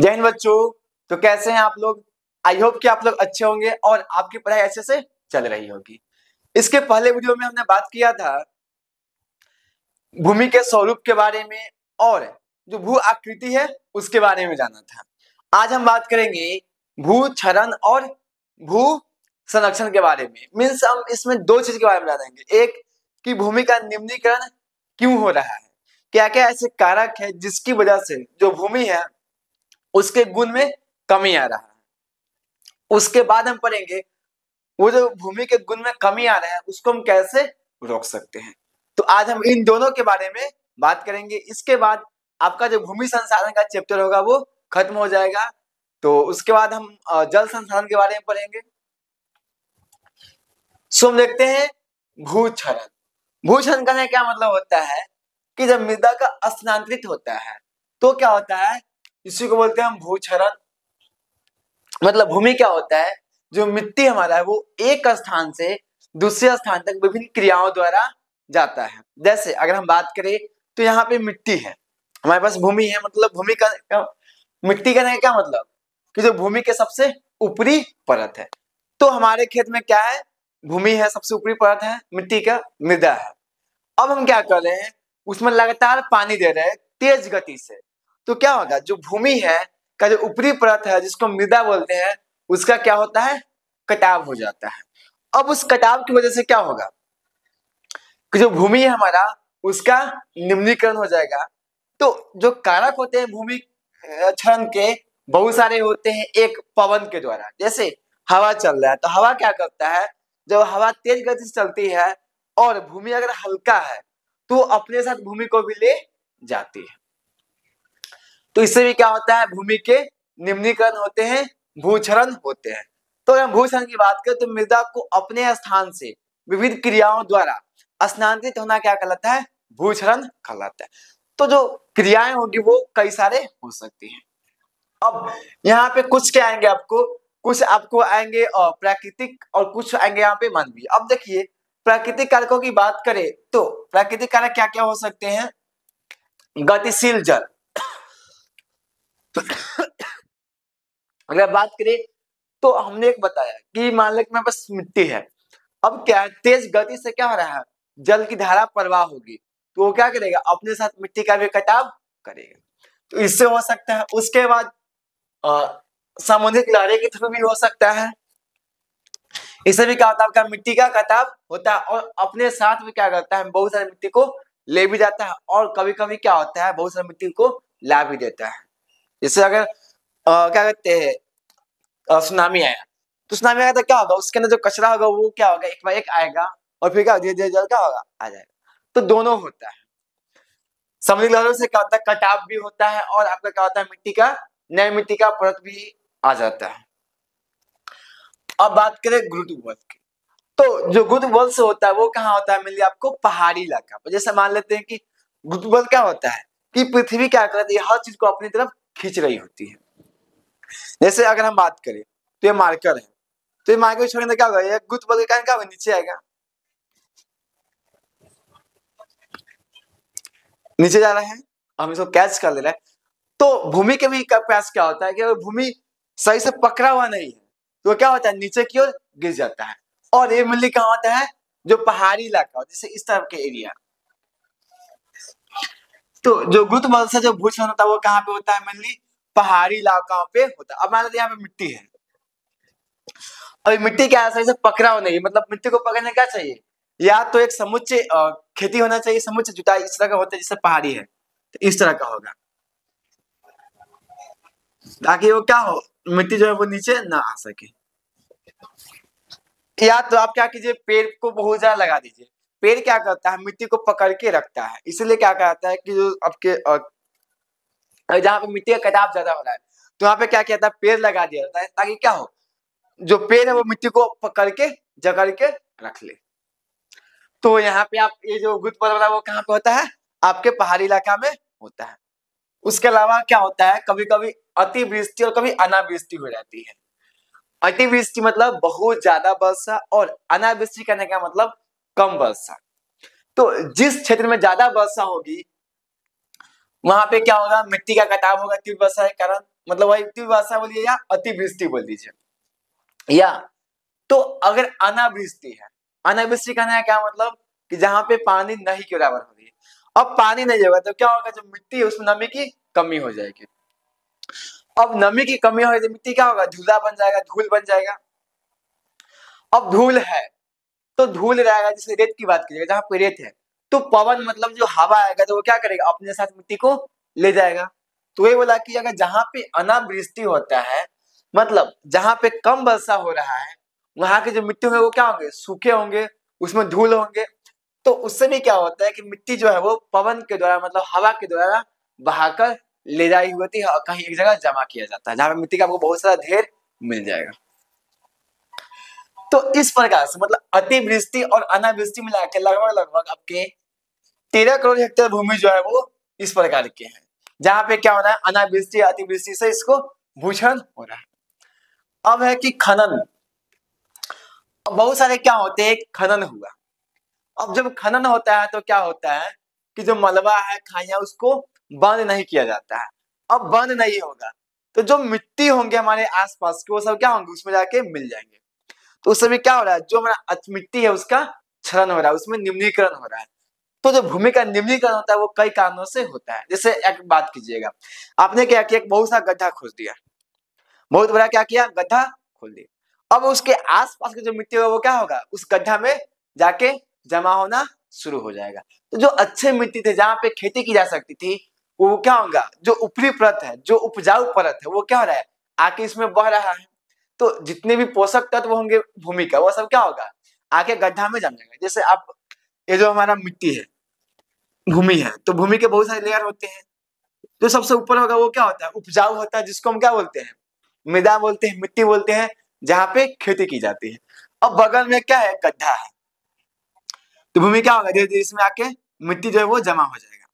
जय हिंद बच्चों। तो कैसे हैं आप लोग? आई होप कि आप लोग अच्छे होंगे और आपकी पढ़ाई अच्छे से चल रही होगी। इसके पहले वीडियो में हमने बात किया था भूमि के स्वरूप के बारे में और जो भू आकृति है उसके बारे में जाना था। आज हम बात करेंगे भू क्षरण और भू संरक्षण के बारे में। मीन्स हम इसमें दो चीज के बारे में जानेंगे। एक कि भूमि का निम्नीकरण क्यों हो रहा है, क्या क्या ऐसे कारक है जिसकी वजह से जो भूमि है उसके गुण में कमी आ रहा है। उसके बाद हम पढ़ेंगे वो जो भूमि के गुण में कमी आ रहा है उसको हम कैसे रोक सकते हैं। तो आज हम इन दोनों के बारे में बात करेंगे। इसके बाद आपका जो भूमि संसाधन का चैप्टर होगा वो खत्म हो जाएगा। तो उसके बाद हम जल संसाधन के बारे में पढ़ेंगे। सो हम देखते हैं भूक्षरण। भूक्षरण का क्या मतलब होता है कि जब मृदा का स्थानांतरित होता है तो क्या होता है, इसी को बोलते हैं हम भूक्षरण। मतलब भूमि क्या होता है, जो मिट्टी हमारा है वो एक स्थान से दूसरे स्थान तक विभिन्न क्रियाओं द्वारा जाता है। जैसे अगर हम बात करें तो यहाँ पे मिट्टी है, हमारे पास भूमि है, मतलब भूमि का मिट्टी का क्या मतलब कि जो भूमि के सबसे ऊपरी परत है। तो हमारे खेत में क्या है, भूमि है, सबसे ऊपरी परत है, मिट्टी का मृदा है। अब हम क्या कर रहे हैं, उसमें लगातार पानी दे रहे हैं तेज गति से। तो क्या होगा, जो भूमि है का जो ऊपरी परत है जिसको मृदा बोलते हैं उसका क्या होता है, कटाव हो जाता है। अब उस कटाव की वजह से क्या होगा कि जो भूमि है हमारा उसका निम्नीकरण हो जाएगा। तो जो कारक होते हैं भूमि क्षरण के बहुत सारे होते हैं। एक पवन के द्वारा, जैसे हवा चल रहा है तो हवा क्या करता है, जब हवा तेज गति से चलती है और भूमि अगर हल्का है तो अपने साथ भूमि को भी ले जाती है। तो इससे भी क्या होता है, भूमि के निम्नीकरण होते हैं, भूक्षरण होते हैं। तो अगर भूक्षरण की बात करें तो मृदा को अपने स्थान से विविध क्रियाओं द्वारा स्थानांतरित होना क्या कहलाता है, भूक्षरण कहलाता है। तो जो क्रियाएं होगी वो कई सारे हो सकती हैं। अब यहाँ पे कुछ क्या आएंगे आपको, कुछ आपको आएंगे प्राकृतिक और कुछ आएंगे यहाँ पे मानवीय। अब देखिए प्राकृतिक कारकों की बात करें तो प्राकृतिक कारक क्या क्या हो सकते हैं, गतिशील जल। अगर बात करें तो हमने एक बताया कि मान लो मेरे पास मिट्टी है, अब क्या है तेज गति से क्या हो रहा है, जल की धारा प्रवाह होगी तो वो क्या करेगा, अपने साथ मिट्टी का भी कटाव करेगा। तो इससे हो सकता है। उसके बाद सामुद्रिक लहरें के थ्रू भी हो सकता है। इससे भी क्या होता है, आपका मिट्टी का कटाव होता है और अपने साथ में क्या करता है, बहुत सारी मिट्टी को ले भी जाता है और कभी कभी क्या होता है बहुत सारी मिट्टी को ला भी देता है। जैसे अगर क्या कहते हैं सुनामी आया तो सुनामी आया तो क्या होगा, उसके अंदर जो कचरा होगा वो क्या होगा, एक बार एक आएगा और फिर क्या धीरे धीरे जल क्या होगा, आ जाएगा। तो दोनों होता है। समुद्री लहरों से क्या होता है, कटाव भी होता है और आपका क्या होता है, मिट्टी का नई मिट्टी का परत भी आ जाता है। अब बात करें गुरुत्व की, तो जो गुरुत्व से होता है वो कहाँ होता है, मिलिए आपको पहाड़ी इलाका पर। जैसे मान लेते हैं कि गुरुत्व क्या होता है कि पृथ्वी क्या करती है, हर चीज को अपनी तरफ खींच रही होती है। जैसे अगर हम बात करें तो ये मार्कर है, तो ये मार्कर छोड़ने क्या होगा, गुरुत्व के कारण क्या होगा, नीचे आएगा, नीचे जा रहा है, हम इसको कैच कर ले रहे हैं। तो भूमि के भी प्रयास क्या होता है कि अगर भूमि सही से पकड़ा हुआ नहीं है तो क्या होता है, नीचे की ओर गिर जाता है। और ये मिली कहाँ होता है, जो पहाड़ी इलाका होता है, जैसे इस तरफ के एरिया। तो जो गुरुत्व से जो भूक्षरण होता है वो कहाँ पे होता है, मेनली पहाड़ी इलाकाओं पे होता है। अब मान लीजिए यहाँ पे मिट्टी है, और मिट्टी क्या है, सही से पकड़ा हुआ नहीं, मतलब मिट्टी को पकड़ने क्या चाहिए, या तो एक समुच्चय खेती होना चाहिए, समुच्चय जुताई इस तरह का होता है, जैसे पहाड़ी है तो इस तरह का होगा, ताकि वो क्या हो, मिट्टी जो है वो नीचे ना आ सके। या तो आप क्या कीजिए, पेड़ को बहुत ज्यादा लगा दीजिए। पेड़ क्या करता है, मिट्टी को पकड़ के रखता है, इसलिए क्या कहता है कि जो आपके जहाँ पे मिट्टी का कटाव ज्यादा हो रहा है तो यहाँ पे क्या किया था, पेड़ लगा दिया जाता है, ताकि क्या हो, जो पेड़ है वो मिट्टी को पकड़ के जकड़ के रख ले। तो यहाँ पे आप ये जो गुरुत्व वाला वो कहाँ पे होता है, आपके पहाड़ी इलाका में होता है। उसके अलावा क्या होता है, कभी कभी अतिवृष्टि और कभी अनावृष्टि हो जाती है। अतिवृष्टि मतलब बहुत ज्यादा वर्षा और अनावृष्टि करने का मतलब कम वर्षा। तो जिस क्षेत्र में ज्यादा वर्षा होगी वहां पे क्या होगा, मिट्टी का कटाव होगा तीव्र वर्षा के कारण, मतलब वही तीव्र वर्षा बोलिए या अतिवृष्टि बोल दीजिए। या तो अगर अनावृष्टि है, अनावृष्टि कहना है क्या मतलब कि जहां पे पानी नहीं के बराबर हो रही है। अब पानी नहीं होगा तो क्या होगा, जो मिट्टी है उसमें नमी की कमी हो जाएगी। अब नमी की कमी हो तो मिट्टी क्या होगा, धूला बन जाएगा, धूल बन जाएगा। अब धूल है तो धूल रहेगा, जैसे रेत की बात कीजिएगा, जहां पे रेत है तो पवन मतलब जो हवा आएगा तो वो क्या करेगा, अपने साथ मिट्टी को ले जाएगा। तो ये बोला कि अगर जहां पे अनावृष्टि होता है, मतलब जहां पे कम वर्षा हो रहा है, वहां के जो मिट्टी होंगे वो क्या होंगे, सूखे होंगे, उसमें धूल होंगे। तो उससे भी क्या होता है कि मिट्टी जो है वो पवन के द्वारा मतलब हवा के द्वारा बहाकर ले जाई होती है और कहीं एक जगह जमा किया जाता है, जहां पे मिट्टी का आपको बहुत सारा ढेर मिल जाएगा। तो इस प्रकार से मतलब अतिवृष्टि और अनावृष्टि मिला के लगभग लगभग आपके 13 करोड़ हेक्टेयर भूमि जो है वो इस प्रकार के हैं, जहां पे क्या हो रहा है, अनावृष्टि अतिवृष्टि से इसको भूषण हो रहा है। अब है कि खनन। अब बहुत सारे क्या होते हैं, खनन हुआ। अब जब खनन होता है तो क्या होता है कि जो मलबा है, खाइयां, उसको बंद नहीं किया जाता है। अब बंद नहीं होगा तो जो मिट्टी होंगे हमारे आसपास के वो सब क्या होंगे, उसमें जाके मिल जाएंगे। तो उस समय क्या हो रहा है, जो हमारा मिट्टी है उसका क्षरण हो रहा है, उसमें निम्नीकरण हो रहा है। तो जो भूमि का निम्नीकरण होता है वो कई कारणों से होता है। जैसे एक बात कीजिएगा, आपने क्या किया, एक बहुत सा गड्ढा खोद दिया, बहुत बड़ा क्या किया, गड्ढा खोद दिया। अब उसके आसपास की जो मिट्टी होगा वो क्या होगा, उस गड्ढा में जाके जमा होना शुरू हो जाएगा। तो जो अच्छे मिट्टी थे, जहां पे खेती की जा सकती थी, वो क्या होगा, जो ऊपरी परत है, जो उपजाऊ परत है, वो क्या हो रहा है, आके इसमें बह रहा है। तो जितने भी पोषक तत्व होंगे भूमि का, वो सब क्या होगा, आके गड्ढा में जम जाएगा। जैसे आप ये जो हमारा मिट्टी है, भूमि है, तो भूमि के बहुत सारे लेयर होते हैं। जो सबसे ऊपर होगा वो क्या होता है, उपजाऊ होता है, जिसको हम क्या बोलते हैं, मृदा बोलते हैं, मिट्टी बोलते हैं, जहां पे खेती की जाती है। अब बगल में क्या है, गड्ढा है, तो भूमि क्या होगा, धीरे धीरे इसमें आके मिट्टी जो है वो जमा हो जाएगा।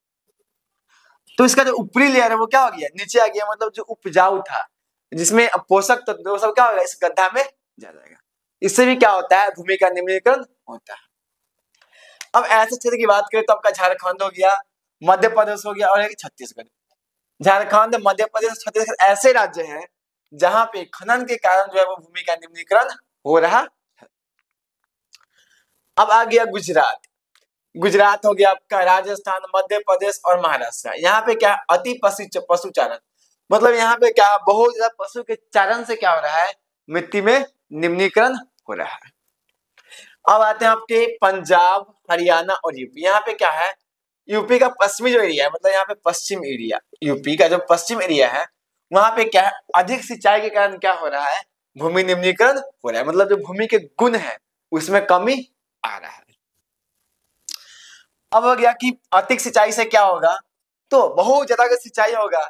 तो इसका जो ऊपरी लेयर है वो क्या हो गया, नीचे आ गया, मतलब जो उपजाऊ था, जिसमें पोषक तत्व वो सब क्या होगा, इस गड्ढा में जा जाएगा। इससे भी क्या होता है, भूमि का निम्नीकरण होता है। अब ऐसे क्षेत्र की बात करें तो आपका झारखंड हो गया, मध्य प्रदेश हो गया और एक छत्तीसगढ़। झारखंड, मध्य प्रदेश, छत्तीसगढ़ ऐसे राज्य हैं जहां पे खनन के कारण जो है वो भूमि का निम्नीकरण हो रहा है। अब आ गया गुजरात। गुजरात हो गया आपका, राजस्थान, मध्य प्रदेश और महाराष्ट्र। यहाँ पे क्या, अति पशु चारण, मतलब यहाँ पे क्या, बहुत ज्यादा पशु के चारण से क्या हो रहा है, मिट्टी में निम्नीकरण हो रहा है। अब आते हैं आपके पंजाब, हरियाणा और यूपी। यहाँ पे क्या है, यूपी का पश्चिमी जो एरिया है, मतलब यहाँ पे पश्चिम एरिया, यूपी का जो पश्चिम एरिया है, वहां पे क्या है, अधिक सिंचाई के कारण क्या हो रहा है, भूमि निम्नीकरण हो रहा है, मतलब जो भूमि के गुण है उसमें कमी आ रहा है। अब हो गया कि अधिक सिंचाई से क्या होगा, तो बहुत ज्यादा अगर सिंचाई होगा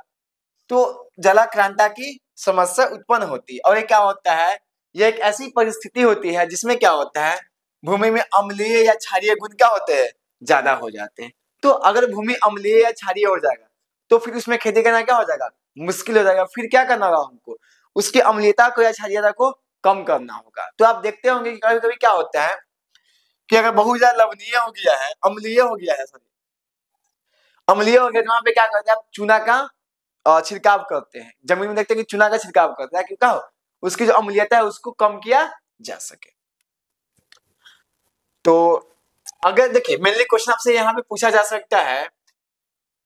तो जलाक्रांता की समस्या उत्पन्न होती है। और ये क्या होता है, ये एक ऐसी परिस्थिति होती है जिसमें क्या होता है, भूमि में अम्लीय या क्षारीय गुण क्या होते हैं, ज्यादा हो जाते हैं। तो अगर भूमि अम्लीय या क्षारीय हो जाएगा तो फिर उसमें खेती करना क्या हो जाएगा, मुश्किल हो जाएगा। फिर क्या करना होगा हमको, उसकी अम्लीयता को या क्षारीयता को कम करना होगा। तो आप देखते होंगे कि कभी कभी क्या होता है कि अगर बहुत ज्यादा लवणीय हो गया है, अम्लीय हो गया है, सॉरी, अम्लीय हो गया तो वहां पे क्या करते हैं, आप चूना का छिड़काव करते हैं। जमीन में देखते हैं कि चूना का छिड़काव करते हैं, क्यों, क्या हो, उसकी जो अम्लीयता है उसको कम किया जा सके। तो अगर देखिए मेनली क्वेश्चन आपसे यहाँ पे पूछा जा सकता है,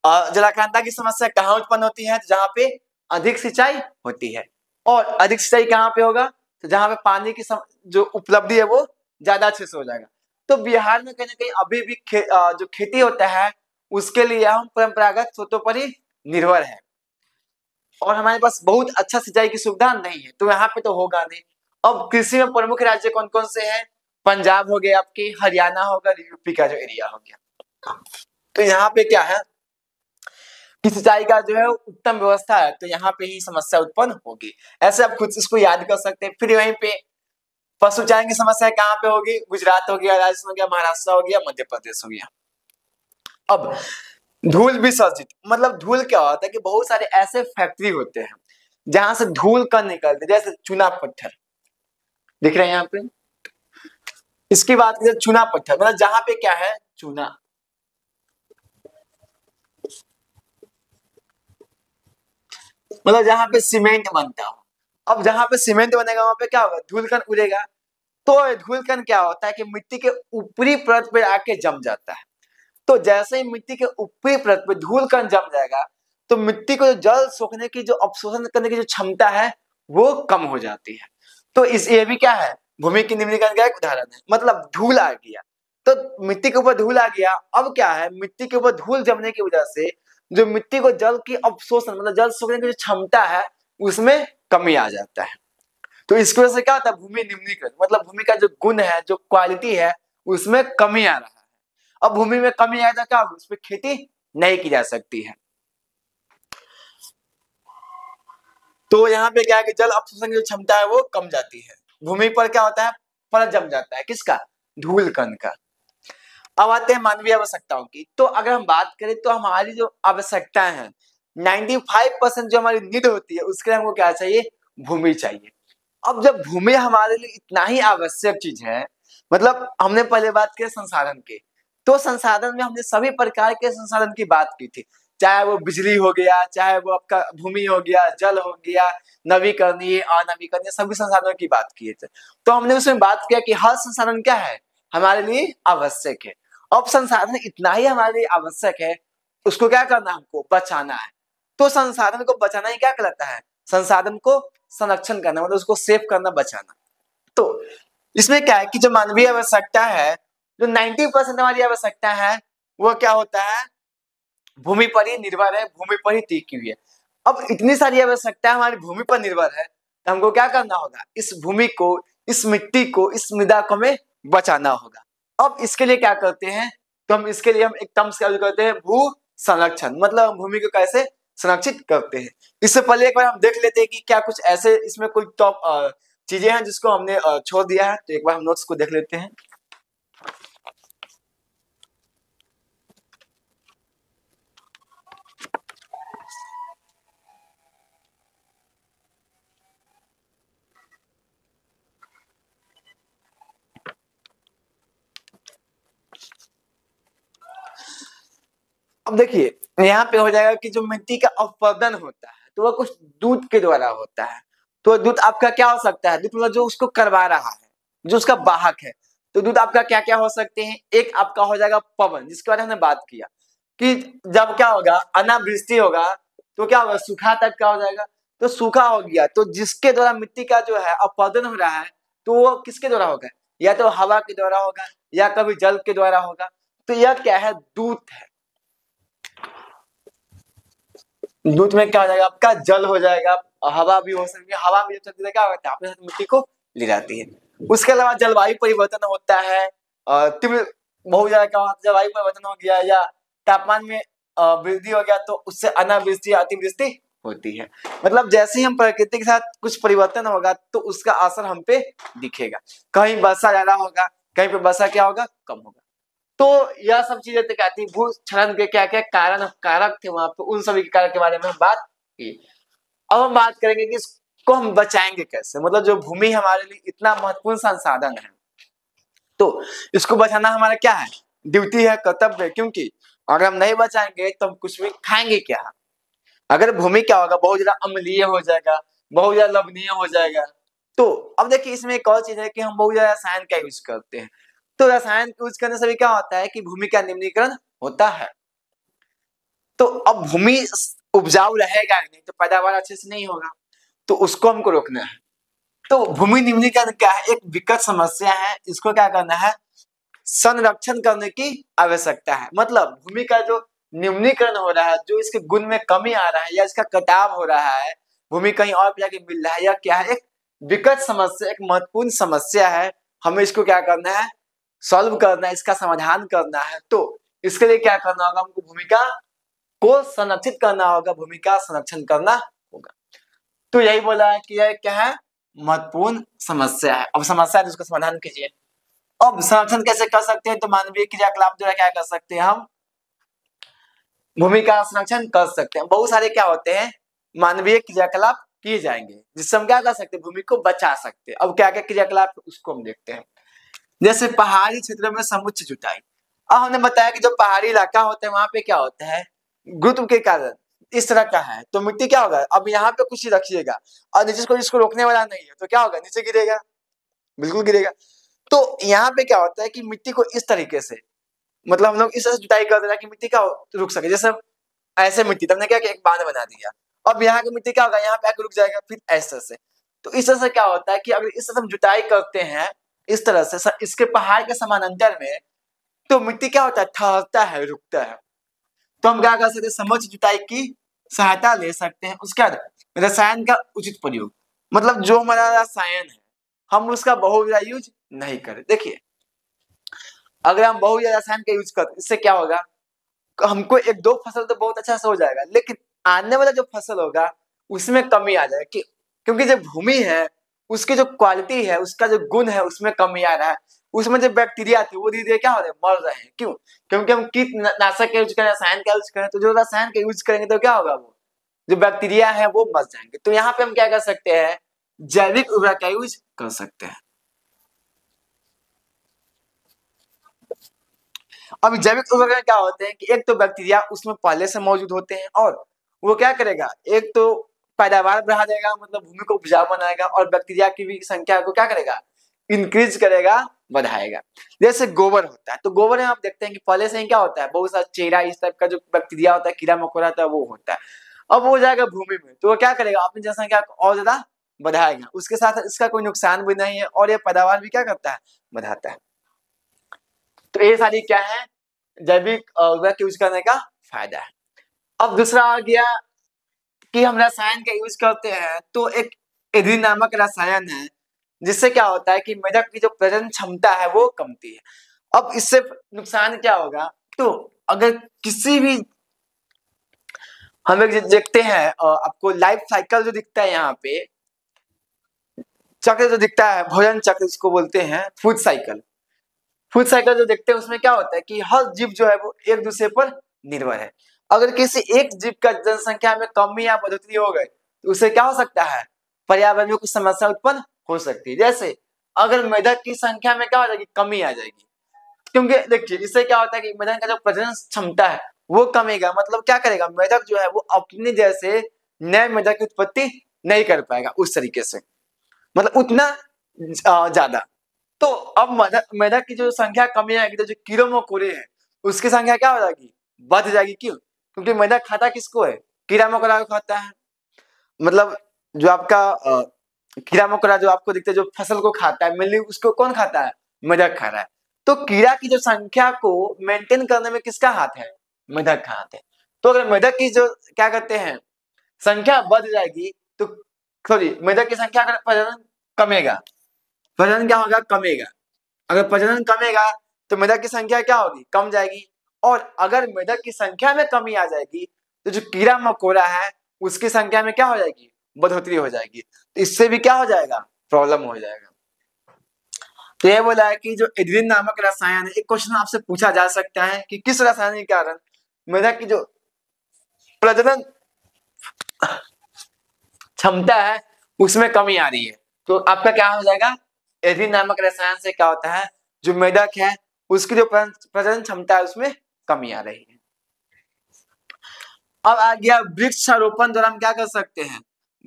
जलाक्रांता की समस्या कहाँ उत्पन्न होती है, जहाँ पे अधिक सिंचाई होती है। और अधिक सिंचाई कहाँ पे होगा, तो जहाँ पे पानी की जो उपलब्धि है वो ज्यादा अच्छे से हो जाएगा। तो बिहार में कहीं ना कहीं अभी भी जो खेती होता है उसके लिए हम परंपरागत स्रोतों पर ही निर्भर है, और हमारे पास बहुत अच्छा सिंचाई की सुविधा नहीं है, तो यहाँ पे तो होगा नहीं। अब कृषि में प्रमुख राज्य कौन कौन से हैं, पंजाब हो गया आपके, हरियाणा होगा, यूपी का जो एरिया हो गया। तो यहाँ पे क्या है कि सिंचाई का जो है उत्तम व्यवस्था है, तो यहाँ पे ही समस्या उत्पन्न होगी। ऐसे आप खुद इसको याद कर सकते हैं। फिर वहीं पे पशु चारण की समस्या कहाँ पे होगी, गुजरात हो गया, राजस्थान हो गया, महाराष्ट्र हो गया, मध्य प्रदेश हो गया। अब धूल विसर्जित, मतलब धूल क्या होता है कि बहुत सारे ऐसे फैक्ट्री होते हैं जहां से धूल कण निकलते, जैसे चूना पत्थर दिख रहे हैं यहाँ पे। इसकी बात करें, चूना पत्थर मतलब जहां पे क्या है, चूना, मतलब जहाँ पे सीमेंट बनता हो। अब जहाँ पे सीमेंट बनेगा वहां पे क्या होगा, धूल कण उड़ेगा। तो धूल कण क्या होता है कि मिट्टी के ऊपरी परत पे आके जम जाता है। तो जैसे ही मिट्टी के ऊपरी परत पे धूल कण जम जाएगा तो मिट्टी को जल सोखने की जो अवशोषण करने की जो क्षमता है वो कम हो जाती है। तो इस ये भी क्या है, भूमि की निम्नीकरण का एक उदाहरण है। मतलब धूल आ गया तो मिट्टी के ऊपर धूल आ गया, अब क्या है, मिट्टी के ऊपर धूल जमने की वजह से जो मिट्टी को जल की अवशोषण मतलब जल सोखने की जो क्षमता है उसमें कमी आ जाता है। तो इसकी वजह से क्या होता है, भूमि निम्नीकरण मतलब भूमि का जो गुण है, जो क्वालिटी है उसमें कमी आ रहा है। अब भूमि में कमी आए तो क्या होगा, उस पर खेती नहीं की जा सकती है। तो यहाँ पे क्या है कि जल अवशोषण की जो क्षमता है वो कम जाती है। भूमि पर क्या होता है, परत जम जाता है, किसका, धूल कण का। अब आते हैं मानवीय आवश्यकताओं की। तो अगर हम बात करें तो हमारी जो आवश्यकताएं हैं 95% जो हमारी नीड होती है उसके लिए हमको क्या चाहिए, भूमि चाहिए। अब जब भूमि हमारे लिए इतना ही आवश्यक चीज है, मतलब हमने पहले बात की संसाधन की, तो संसाधन में हमने सभी प्रकार के संसाधन की बात की थी, चाहे वो बिजली हो गया, चाहे वो आपका भूमि हो गया, जल हो गया, नवीकरणीय अनवीकरणीय सभी संसाधनों की बात किए थे। तो हमने उसमें बात किया कि हर संसाधन क्या है, हमारे लिए आवश्यक है। अब संसाधन इतना ही हमारे लिए आवश्यक है, उसको क्या करना है, हमको बचाना है। तो संसाधन को बचाना ही क्या कहलाता है, संसाधन को संरक्षण करना, मतलब उसको सेव करना, बचाना। तो इसमें क्या है कि जो मानवीय आवश्यकता है, जो 90% हमारी आवश्यकता है वो क्या होता है, भूमि पर ही निर्भर है, भूमि पर ही टिकी हुई है। अब इतनी सारी आवश्यकता हमारी भूमि पर निर्भर है तो हमको क्या करना होगा, इस भूमि को, इस मिट्टी को, इस मृदा को हमें बचाना होगा। अब इसके लिए क्या करते हैं, तो हम इसके लिए हम एक टर्म्स का यूज करते हैं, भू संरक्षण, मतलब हम भूमि को कैसे संरक्षित करते हैं। इससे पहले एक बार हम देख लेते हैं कि क्या कुछ ऐसे इसमें कोई टॉप चीजें हैं जिसको हमने छोड़ दिया है। तो एक बार हम नोट्स को देख लेते हैं। अब देखिए यहाँ पे हो जाएगा कि जो मिट्टी का अपवर्तन होता है तो वह कुछ दूध के द्वारा होता है। तो दूध आपका क्या हो सकता है, दूध मतलब जो उसको करवा रहा है, जो उसका वाहक है। तो दूध आपका क्या क्या हो सकते हैं, एक आपका हो जाएगा पवन, जिसके बारे में हमने बात किया कि जब क्या होगा, अनावृष्टि होगा तो क्या होगा, सूखा टाइप का हो जाएगा। तो सूखा हो गया तो जिसके द्वारा मिट्टी का जो है अपवर्तन हो रहा है तो वो किसके द्वारा होगा, या तो हवा के द्वारा होगा या कभी जल के द्वारा होगा। तो यह क्या है, दूध है। दूध में क्या हो जाएगा, आपका जल हो जाएगा, हवा भी हो सकती है। हवा भी जब चलती है क्या होता है, अपने साथ मिट्टी को ले जाती है। उसके अलावा जलवायु परिवर्तन होता है, तीव्र बहुत ज्यादा क्या होता है, जलवायु परिवर्तन हो गया या तापमान में वृद्धि हो गया तो उससे अनावृष्टि अतिवृष्टि होती है। मतलब जैसे ही हम प्रकृति के साथ कुछ परिवर्तन होगा तो उसका असर हम पे दिखेगा। कहीं वर्षा ज्यादा होगा, कहीं पे वर्षा क्या होगा, कम होगा। तो यह सब चीजें तो कहती भूस्खलन के क्या क्या कारण कारक थे वहां पे, उन सभी के कारक के बारे में हम बात की। अब हम बात करेंगे कि इसको हम बचाएंगे कैसे, मतलब जो भूमि हमारे लिए इतना महत्वपूर्ण संसाधन है तो इसको बचाना हमारा क्या है, ड्यूटी है, कर्तव्य है। क्योंकि अगर हम नहीं बचाएंगे तो हम कुछ भी खाएंगे क्या। अगर भूमि क्या होगा, बहुत ज्यादा अम्लीय हो जाएगा, बहुत ज्यादा लवणीय हो जाएगा। तो अब देखिए इसमें एक और चीज है कि हम बहुत ज्यादा रसायन का यूज करते हैं। तो रसायन यूज करने से भी क्या होता है कि भूमि का निम्नीकरण होता है। तो अब भूमि उपजाऊ रहेगा नहीं तो पैदावार अच्छे से नहीं होगा, तो उसको हमको रोकना है। तो भूमि निम्नीकरण क्या है, एक विकट समस्या है, इसको क्या करना है, संरक्षण करने की आवश्यकता है। मतलब भूमि का जो निम्नीकरण हो रहा है, जो इसके गुण में कमी आ रहा है या इसका कटाव हो रहा है, भूमि कहीं और जाके मिल रहा है, या क्या है, एक विकट समस्या, एक महत्वपूर्ण समस्या है। हमें इसको क्या करना है, सॉल्व करना है, इसका समाधान करना है। तो इसके लिए क्या करना होगा, हमको भूमिका को संरक्षित करना होगा, भूमिका संरक्षण करना होगा। तो यही बोला है कि यह क्या है, महत्वपूर्ण समस्या है। अब समस्या है जिसका समाधान कीजिए। अब संरक्षण कैसे कर सकते हैं, तो मानवीय क्रियाकलाप द्वारा क्या कर सकते हैं, हम भूमि का संरक्षण कर सकते हैं। बहुत सारे क्या होते हैं, मानवीय क्रियाकलाप किए जाएंगे जिससे हम क्या कर सकते हैं, भूमि को बचा सकते हैं। अब क्या क्या क्रियाकलाप उसको हम देखते हैं। जैसे पहाड़ी क्षेत्रों में समुच्चय जुताई। अब हमने बताया कि जो पहाड़ी इलाका होता है वहां पे क्या होता है, गुरुत्व के कारण इस तरह का है तो मिट्टी क्या होगा, अब यहाँ पे कुछ रखिएगा और नीचे को इसको रोकने वाला नहीं है तो क्या होगा, नीचे गिरेगा, बिल्कुल गिरेगा। तो यहाँ पे क्या होता है कि मिट्टी को इस तरीके से, मतलब हम लोग इस तरह से जुताई कर देना कि मिट्टी का रुक सके। जैसे ऐसे मिट्टी तुमने क्या किया, एक बांध बना दिया, अब यहाँ की मिट्टी क्या होगा, यहाँ पे आके रुक जाएगा, फिर ऐसे से। तो इस तरह से क्या होता है कि अगर इस तरह से हम जुताई करते हैं इस तरह से इसके पहाड़ के समानांतर में, तो मिट्टी क्या होता है, ठहरता है, रुकता है। तो हम क्या कर सकते हैं, समोच्च जुताई की सहायता ले सकते हैं। उसके बाद रसायन का उचित प्रयोग, मतलब जो हमारा रसायन है हम उसका बहुत ज्यादा यूज नहीं करें। देखिए अगर हम बहुत ज्यादा रसायन का यूज करते इससे क्या होगा, हमको एक दो फसल तो बहुत अच्छा से हो जाएगा, लेकिन आने वाला जो फसल होगा उसमें कमी आ जाएगी, क्योंकि जो भूमि है उसकी जो क्वालिटी है, उसका जो गुण है उसमें कमी आ रहा है। उसमें जो बैक्टीरिया थे वो धीरे धीरे क्या हो रहे हैं, मर रहे हैं। क्यों, क्योंकि हम कीटनाशक का यूज करें, रसायन का यूज करें, तो जो रसायन का यूज करेंगे तो क्या होगा, वो जो बैक्टीरिया है वो मर जाएंगे। तो यहाँ पे हम क्या कर सकते हैं, जैविक उर्वरक का यूज कर सकते हैं। अब जैविक उर्वरक में क्या होते हैं कि एक तो बैक्टीरिया उसमें पहले से मौजूद होते हैं और वो क्या करेगा, एक तो पैदावार बढ़ा देगा, मतलब भूमि को उपजाऊ बनाएगा, और बैक्टीरिया की भी संख्या को क्या करेगा, इंक्रीज करेगा, बढ़ाएगा। जैसे गोबर होता है, तो गोबर में आप देखते हैं कि पहले से ही क्या होता है, बहुत सारा चेरा इस टाइप का जो बैक्टीरिया होता है, कीड़ा मकोड़ा होता है, वो होता है। अब वो जाएगा भूमि में तो वो क्या करेगा, अपनी जनसंख्या को और ज्यादा बढ़ाएगा, उसके साथ इसका कोई नुकसान भी नहीं है और ये पैदावार भी क्या करता है, बढ़ाता है। तो ये सारी क्या है, जैविक उर्वरक यूज करने का फायदा है। अब दूसरा आ गया कि हम रसायन का यूज करते हैं, तो एक एडिन नामक रसायन है जिससे क्या होता है कि मेढक की जो प्रजनन क्षमता है वो कमती है। अब इससे नुकसान क्या होगा, तो अगर किसी भी हम लोग देखते हैं आपको लाइफ साइकिल जो दिखता है यहाँ पे, चक्र जो दिखता है, भोजन चक्र जिसको बोलते हैं, फूड साइकिल, फूड साइकिल जो देखते हैं उसमें क्या होता है कि हर जीव जो है वो एक दूसरे पर निर्भर है। अगर किसी एक जीव का जनसंख्या में कमी या बढ़ोतरी हो गई तो उससे क्या हो सकता है, पर्यावरण में कुछ समस्या उत्पन्न हो सकती है। जैसे अगर मेढक की संख्या में क्या हो जाएगी, कमी आ जाएगी, क्योंकि देखिए इससे क्या होता है कि मेढक का जो प्रजनन क्षमता है वो कमेगा, मतलब क्या करेगा, मेढक जो है वो अपने जैसे नए मेढक की उत्पत्ति नहीं कर पाएगा उस तरीके से, मतलब उतना ज्यादा। तो अब मेढक की जो संख्या कमी आएगी तो जो कीड़े मकोड़े हैं उसकी संख्या क्या हो जाएगी, बढ़ जाएगी। क्यों, क्योंकि मेढक खाता किसको है, कीड़ा मकोड़ा को खाता है। मतलब जो आपका कीड़ा मकोड़ा जो आपको दिखता है, जो फसल को खाता है मेनली, उसको कौन खाता है, मेढक खा रहा है। तो कीड़ा की जो संख्या को मेंटेन करने में किसका हाथ है, मेढक का हाथ है। तो अगर मेढक की जो क्या कहते हैं संख्या बढ़ जाएगी तो सॉरी मेढक की संख्या अगर प्रजनन कमेगा, प्रजनन क्या होगा, कमेगा। अगर प्रजनन कमेगा तो मेढक की संख्या क्या होगी, कम जाएगी। और अगर मेढक की संख्या में कमी आ जाएगी तो जो कीड़ा मकोड़ा है उसकी संख्या में क्या हो जाएगी, बढ़ोतरी हो जाएगी। तो इससे भी क्या हो जाएगा, प्रॉब्लम हो जाएगा। तो ये बोला है कि जो एड्रिन नामक रसायन है, एक क्वेश्चन आपसे पूछा जा सकता है कि किस रसायन के कारण मेढक की जो प्रजनन क्षमता है उसमें कमी आ रही है। तो आपका क्या हो जाएगा, एड्रिन नामक रसायन से क्या होता है, जो मेढक है उसकी जो प्रजनन क्षमता है उसमें कमी आ रही है। अब आ गया वृक्षारोपण द्वारा हम क्या कर सकते हैं,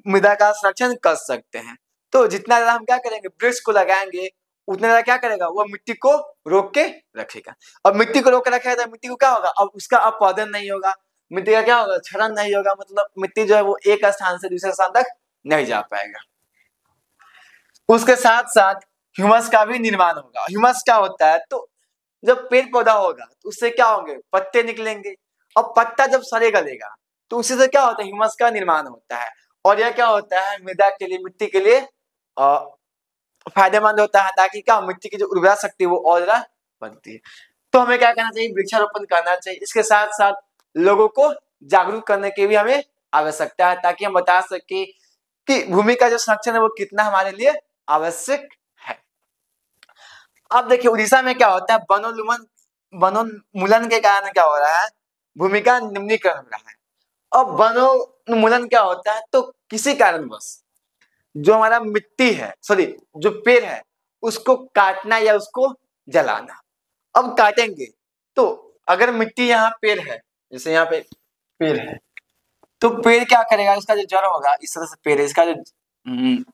मृदा का संरक्षण कर सकते हैं। तो जितना ज्यादा हम क्या करेंगे, वृक्ष को लगाएंगे उतना ज्यादा क्या करेगा, वो मिट्टी को रोक के रखेगा। अब मिट्टी को रोक के रखेगा तो मिट्टी को क्या होगा, अब उसका अपवादन नहीं होगा, मिट्टी का क्या होगा, क्षरण नहीं होगा, मतलब मिट्टी जो है वो एक स्थान से दूसरे स्थान तक नहीं जा पाएगा। उसके साथ साथ ह्यूमस का भी निर्माण होगा। ह्यूमस क्या होता है, तो जब पेड़ पौधा होगा तो उससे क्या होंगे, पत्ते निकलेंगे। अब पत्ता जब सड़े गलेगा तो उसी से क्या होता है, ह्यूमस का निर्माण होता है। और यह क्या होता है, मृदा के लिए, मिट्टी के लिए फायदेमंद होता है, ताकि क्या मिट्टी की जो उर्वरा शक्ति वो और ज्यादा बनती है। तो हमें क्या करना चाहिए, वृक्षारोपण करना चाहिए। इसके साथ साथ लोगों को जागरूक करने की भी हमें आवश्यकता है, ताकि हम बता सके कि भूमि का जो संरक्षण है वो कितना हमारे लिए आवश्यक है। अब देखिए उड़ीसा में क्या होता है, वनोन्मूलन के कारण क्या हो रहा है, भूमि का निम्नीकरण हो रहा है। अब वनोन्मूलन क्या होता है, तो किसी कारणवश जो हमारा मिट्टी है, सॉरी जो पेड़ है उसको काटना या उसको जलाना। अब काटेंगे तो अगर मिट्टी यहाँ पेड़ है, जैसे यहाँ पे पेड़ है, तो पेड़ क्या करेगा, इसका जो जड़ होगा इस तरह से पेड़ है, इसका जो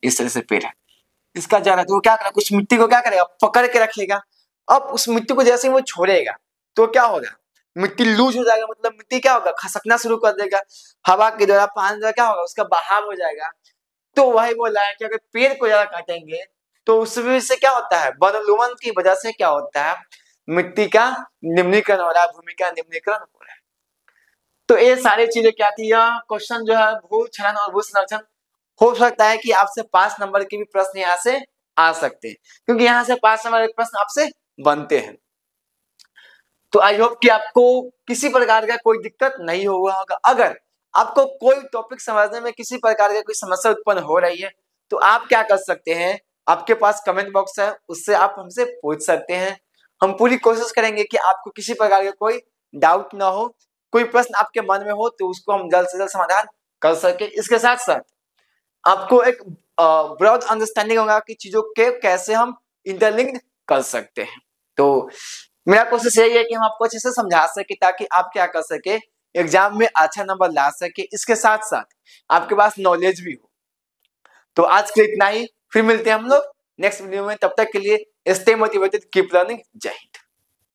इस तरह से पेड़ है, इसका जड़ है, तो वो क्या करेगा, कुछ मिट्टी को क्या करेगा, पकड़ के रखेगा। अब उस मिट्टी को जैसे ही वो छोड़ेगा तो क्या होगा, मिट्टी लूज हो जाएगा, मतलब मिट्टी क्या होगा, खसकना शुरू कर देगा, हवा के द्वारा, पानी द्वारा क्या होगा, उसका बहाव हो जाएगा। तो वही बोला है कि अगर पेड़ को ज्यादा काटेंगे तो उस वजह से क्या होता है, वनोन्मूलन की वजह से क्या होता है, मिट्टी का निम्नीकरण हो रहा है, भूमि का निम्नीकरण हो रहा है। तो ये सारी चीजें क्या थी, यह क्वेश्चन जो है भू क्षरण और भू संरक्षण, हो सकता है कि आपसे 5 नंबर के भी प्रश्न यहाँ से आ सकते हैं, क्योंकि यहाँ से 5 नंबर के प्रश्न आपसे बनते हैं। तो आई होप कि आपको किसी प्रकार का कोई दिक्कत नहीं हुआ होगा। अगर आपको कोई टॉपिक समझने में किसी प्रकार की कोई समस्या उत्पन्न हो रही है तो आप क्या कर सकते हैं, आपके पास कमेंट बॉक्स है, उससे आप हमसे पूछ सकते हैं। हम पूरी कोशिश करेंगे कि आपको किसी प्रकार का कोई डाउट ना हो, कोई प्रश्न आपके मन में हो तो उसको हम जल्द से जल्द समाधान कर सके। इसके साथ साथ आपको एक ब्रॉड अंडरस्टैंडिंग होगा कि चीजों के कैसे हम इंटरलिंक्ड कर सकते हैं। तो मेरा कोशिश यही है कि हम आपको अच्छे से समझा सके ताकि आप क्या कर सके, एग्जाम में अच्छा नंबर ला सके, इसके साथ साथ आपके पास नॉलेज भी हो। तो आज के लिए इतना ही, फिर मिलते हैं हम लोग नेक्स्ट वीडियो में, तब तक के लिए स्टे मोटिवेटेड, कीप लर्निंग। जय हिंद।